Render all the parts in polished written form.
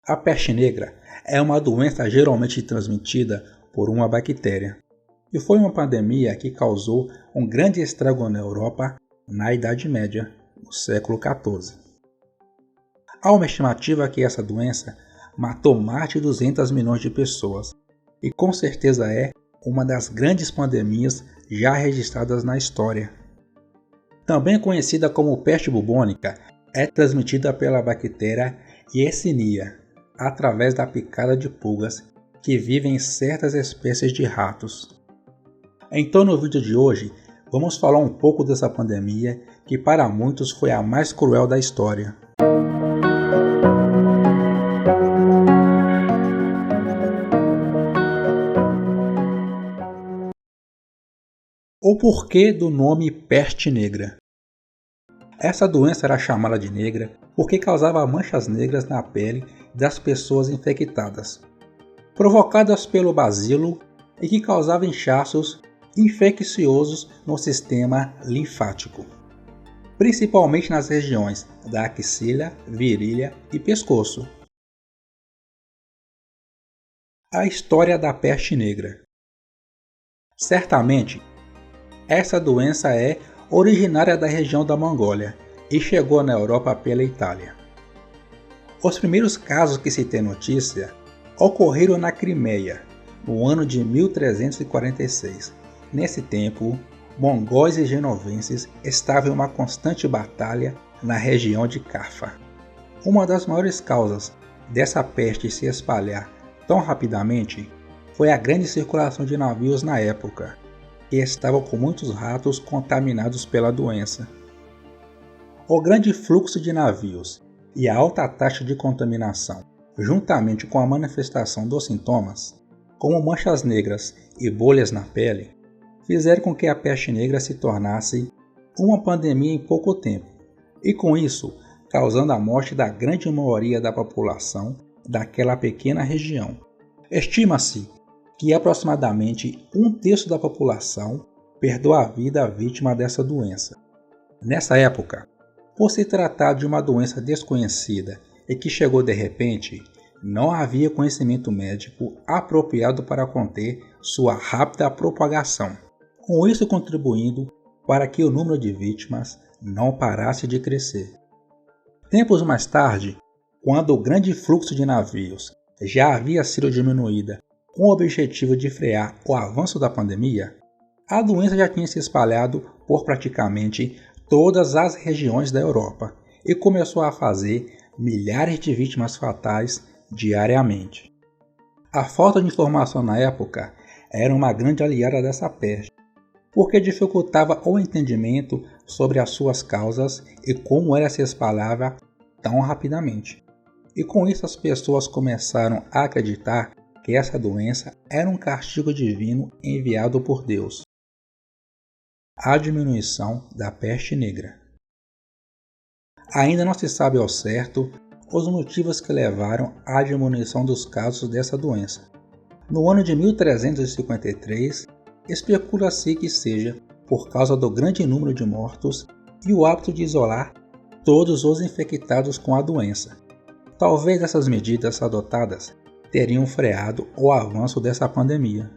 A peste negra é uma doença geralmente transmitida por uma bactéria e foi uma pandemia que causou um grande estrago na Europa na Idade Média, no século XIV. Há uma estimativa que essa doença matou mais de 200 milhões de pessoas e com certeza é uma das grandes pandemias já registradas na história. Também conhecida como peste bubônica, é transmitida pela bactéria Yersinia, através da picada de pulgas que vivem em certas espécies de ratos. Então no vídeo de hoje, vamos falar um pouco dessa pandemia que para muitos foi a mais cruel da história. O porquê do nome peste negra? Essa doença era chamada de negra porque causava manchas negras na pele das pessoas infectadas, provocadas pelo bacilo e que causava inchaços infecciosos no sistema linfático, principalmente nas regiões da axila, virilha e pescoço. A história da peste negra. Certamente, essa doença é originária da região da Mongólia e chegou na Europa pela Itália. Os primeiros casos que se tem notícia ocorreram na Crimeia, no ano de 1346. Nesse tempo, mongóis e genovenses estavam em uma constante batalha na região de Cafa. Uma das maiores causas dessa peste se espalhar tão rapidamente foi a grande circulação de navios na época, que estavam com muitos ratos contaminados pela doença. O grande fluxo de navios e a alta taxa de contaminação, juntamente com a manifestação dos sintomas, como manchas negras e bolhas na pele, fizeram com que a peste negra se tornasse uma pandemia em pouco tempo, e com isso causando a morte da grande maioria da população daquela pequena região. Estima-se que aproximadamente 1/3 da população perdeu a vida vítima dessa doença. Nessa época, por se tratar de uma doença desconhecida e que chegou de repente, não havia conhecimento médico apropriado para conter sua rápida propagação, com isso contribuindo para que o número de vítimas não parasse de crescer. Tempos mais tarde, quando o grande fluxo de navios já havia sido diminuída com o objetivo de frear o avanço da pandemia, a doença já tinha se espalhado por praticamente todas as regiões da Europa e começou a fazer milhares de vítimas fatais diariamente. A falta de informação na época era uma grande aliada dessa peste, porque dificultava o entendimento sobre as suas causas e como ela se espalhava tão rapidamente. E com isso as pessoas começaram a acreditar que essa doença era um castigo divino enviado por Deus. A diminuição da peste negra. Ainda não se sabe ao certo os motivos que levaram à diminuição dos casos dessa doença. No ano de 1353, especula-se que seja por causa do grande número de mortos e o hábito de isolar todos os infectados com a doença. Talvez essas medidas adotadas teriam freado o avanço dessa pandemia.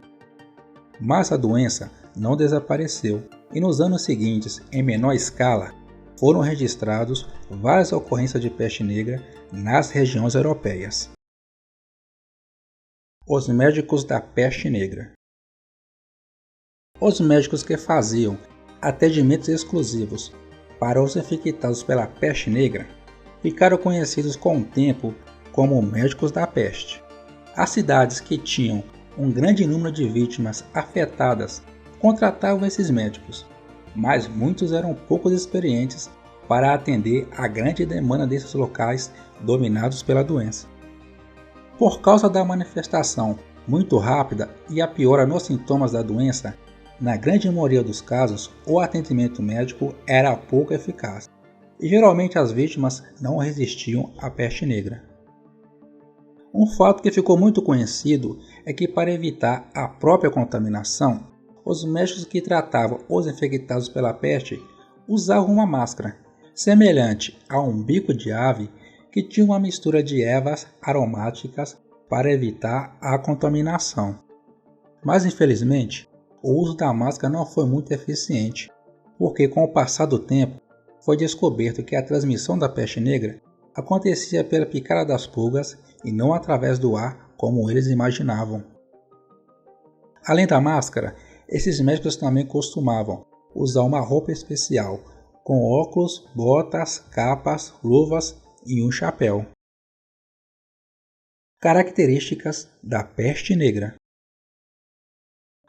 Mas a doença não desapareceu e nos anos seguintes, em menor escala, foram registrados várias ocorrências de peste negra nas regiões europeias. Os médicos da peste negra. Os médicos que faziam atendimentos exclusivos para os infectados pela peste negra ficaram conhecidos com o tempo como médicos da peste. As cidades que tinham um grande número de vítimas afetadas contratavam esses médicos, mas muitos eram pouco experientes para atender a grande demanda desses locais dominados pela doença. Por causa da manifestação muito rápida e a piora nos sintomas da doença, na grande maioria dos casos, o atendimento médico era pouco eficaz, e geralmente as vítimas não resistiam à peste negra. Um fato que ficou muito conhecido é que, para evitar a própria contaminação, os médicos que tratavam os infectados pela peste usavam uma máscara, semelhante a um bico de ave que tinha uma mistura de ervas aromáticas para evitar a contaminação. Mas infelizmente, o uso da máscara não foi muito eficiente, porque com o passar do tempo, foi descoberto que a transmissão da peste negra acontecia pela picada das pulgas e não através do ar como eles imaginavam. Além da máscara, esses médicos também costumavam usar uma roupa especial, com óculos, botas, capas, luvas e um chapéu. Características da peste negra.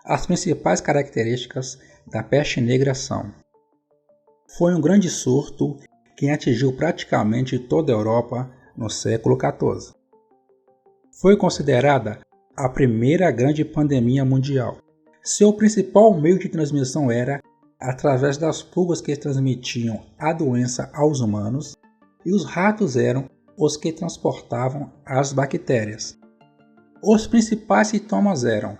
As principais características da peste negra são: foi um grande surto que atingiu praticamente toda a Europa no século XIV. Foi considerada a primeira grande pandemia mundial. Seu principal meio de transmissão era através das pulgas que transmitiam a doença aos humanos, e os ratos eram os que transportavam as bactérias. Os principais sintomas eram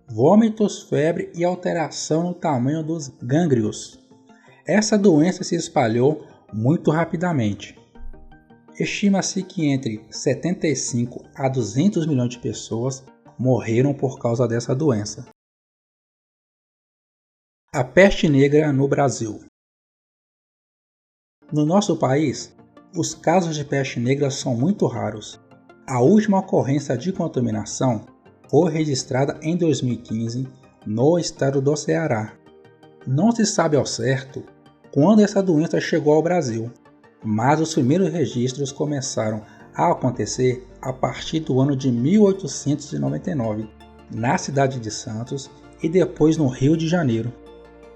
vômitos, febre e alteração no tamanho dos gânglios. Essa doença se espalhou muito rapidamente. Estima-se que entre 75 a 200 milhões de pessoas morreram por causa dessa doença. A peste negra no Brasil. No nosso país, os casos de peste negra são muito raros. A última ocorrência de contaminação foi registrada em 2015 no estado do Ceará. Não se sabe ao certo quando essa doença chegou ao Brasil, mas os primeiros registros começaram a acontecer a partir do ano de 1899, na cidade de Santos e depois no Rio de Janeiro.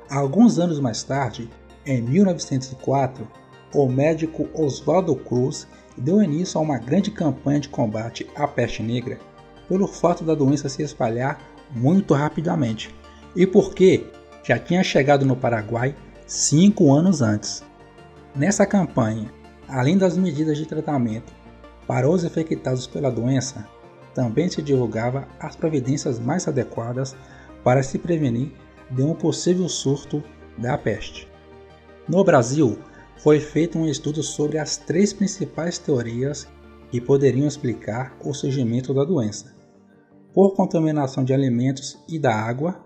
Alguns anos mais tarde, em 1904, o médico Oswaldo Cruz deu início a uma grande campanha de combate à peste negra pelo fato da doença se espalhar muito rapidamente e porque já tinha chegado no Paraguai 5 anos antes. Nessa campanha, além das medidas de tratamento para os infectados pela doença, também se divulgava as providências mais adequadas para se prevenir de um possível surto da peste. No Brasil, foi feito um estudo sobre as 3 principais teorias que poderiam explicar o surgimento da doença: por contaminação de alimentos e da água,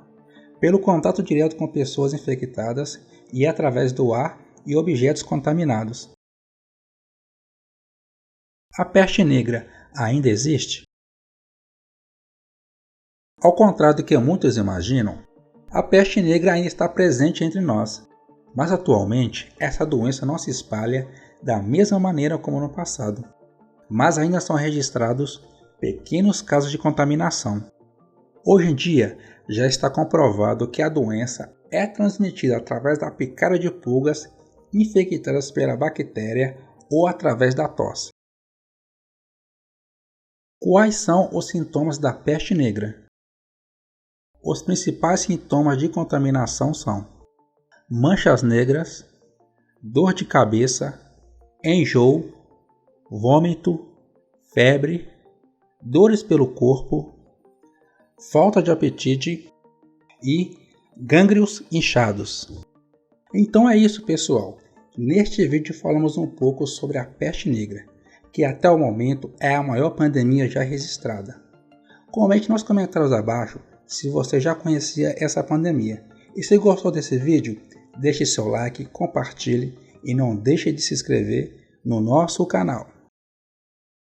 pelo contato direto com pessoas infectadas e através do ar e objetos contaminados. A peste negra ainda existe? Ao contrário do que muitos imaginam, a peste negra ainda está presente entre nós, mas atualmente essa doença não se espalha da mesma maneira como no passado, mas ainda são registrados pequenos casos de contaminação. Hoje em dia, já está comprovado que a doença é transmitida através da picada de pulgas infectadas pela bactéria ou através da tosse. Quais são os sintomas da peste negra? Os principais sintomas de contaminação são manchas negras, dor de cabeça, enjoo, vômito, febre, dores pelo corpo, falta de apetite e gânglios inchados. Então é isso, pessoal. Neste vídeo falamos um pouco sobre a peste negra, que até o momento é a maior pandemia já registrada. Comente nos comentários abaixo se você já conhecia essa pandemia. E se gostou desse vídeo, deixe seu like, compartilhe e não deixe de se inscrever no nosso canal.